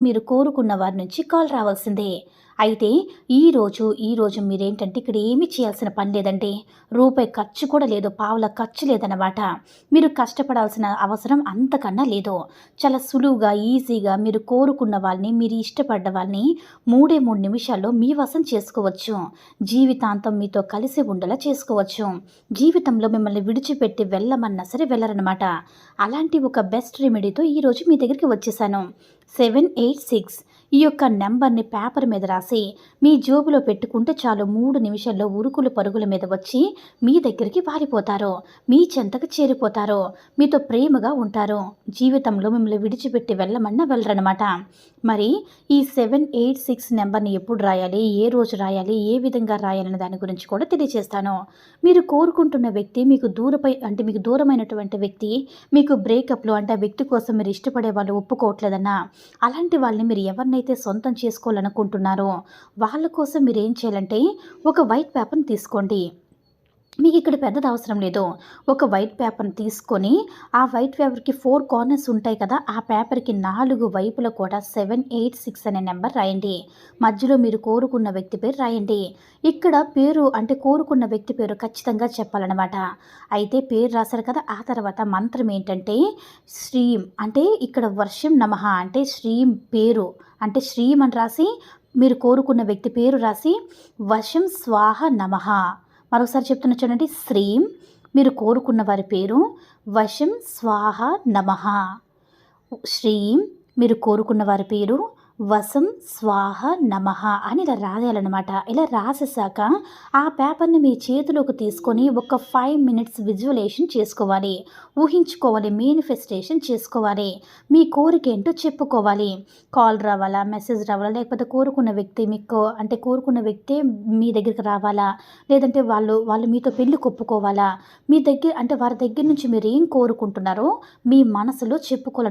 మీరు కోరుకున్న వారి నుంచి కాల్ రావాల్సిందే. అయితే ఈరోజు మీరేంటంటే ఇక్కడ ఏమీ చేయాల్సిన పని లేదండి. రూపాయి ఖర్చు కూడా లేదు. పావలా ఖర్చు లేదనమాట. మీరు కష్టపడాల్సిన అవసరం అంతకన్నా లేదు. చాలా సులువుగా, ఈజీగా మీరు కోరుకున్న వాళ్ళని, మీరు ఇష్టపడ్డ వాళ్ళని 3 నిమిషాల్లో మీ వశం చేసుకోవచ్చు. జీవితాంతం మీతో కలిసి ఉండేలా చేసుకోవచ్చు. జీవితంలో మిమ్మల్ని విడిచిపెట్టి వెళ్ళమన్నా సరే వెళ్ళరనమాట. అలాంటి ఒక బెస్ట్ రెమెడీతో ఈరోజు మీ దగ్గరికి వచ్చేసాను. 786 ఈ యొక్క నెంబర్‌ని పేపర్ మీద రాసి మీ జేబులో పెట్టుకుంటే చాలు 3 నిమిషాల్లో ఉరుకులు పరుగుల మీద వచ్చి మీ దగ్గరికి వాలిపోతారు. మీ చెంతకు చేరిపోతారు. మీతో ప్రేమగా ఉంటారు. జీవితంలో మిమ్మల్ని విడిచిపెట్టి వెళ్ళమన్నా వెళ్ళరనమాట. మరి ఈ 786 నెంబర్‌ని ఎప్పుడు రాయాలి? ఏ రోజు రాయాలి? ఏ విధంగా రాయాలనే దాని గురించి కూడా తెలియజేస్తాను. మీరు కోరుకుంటున్న వ్యక్తి మీకు దూరమైనటువంటి వ్యక్తి మీకు బ్రేకప్‌లో అంటే ఆ వ్యక్తి కోసం మీరు ఇష్టపడే వాళ్ళు ఒప్పుకోవట్లేదన్నా అలాంటి వాళ్ళని మీరు ఎవరినైతే సొంతం చేసుకోవాలనుకుంటున్నారో వాళ్ళ కోసం మీరేం చేయాలంటే ఒక వైట్ పేపర్‌ని తీసుకోండి. మీకు ఇక్కడ పెద్దది అవసరం లేదు. ఒక వైట్ పేపర్‌ని తీసుకొని ఆ వైట్ పేపర్‌కి 4 కార్నర్స్ ఉంటాయి కదా! ఆ పేపర్‌కి 4 వైపులా కూడా 786 అనే నెంబర్ రాయండి. మధ్యలో మీరు కోరుకున్న వ్యక్తి పేరు రాయండి. ఇక్కడ పేరు అంటే కోరుకున్న వ్యక్తి పేరు ఖచ్చితంగా చెప్పాలనమాట. అయితే పేరు రాశారు కదా! ఆ తర్వాత మంత్రం ఏంటంటే శ్రీం అంటే ఇక్కడ వర్షం నమః అంటే శ్రీం పేరు అంటే శ్రీం అని రాసి మీరు కోరుకున్న వ్యక్తి పేరు రాసి వశం స్వాహ నమః మరొకసారి చెప్తున్నా చూడండి. శ్రీం మీరు కోరుకున్న వారి పేరు, వశం స్వాహ నమః. శ్రీం మీరు కోరుకున్న వారి పేరు, వశం స్వాహ నమః అని ఇలా రాయాలన్నమాట. ఇలా రాసేసాక ఆ పేపర్‌ని మీ చేతిలోకి తీసుకొని ఒక 5 మినిట్స్ విజువలైజేషన్ చేసుకోవాలి. ఊహించుకోవాలి, మేనిఫెస్టేషన్ చేసుకోవాలి. మీ కోరిక ఏంటో చెప్పుకోవాలి. కాల్ రావాలా, మెసేజ్ రావాలా, లేకపోతే కోరుకున్న వ్యక్తి మీకు అంటే కోరుకున్న వ్యక్తే మీ దగ్గరికి రావాలా, లేదంటే వాళ్ళు మీతో పెళ్లికి ఒప్పుకోవాలా, మీ దగ్గర అంటే వారి దగ్గర నుంచి మీరేం కోరుకుంటున్నారో మీ మనసులో చెప్పుకోవాలి.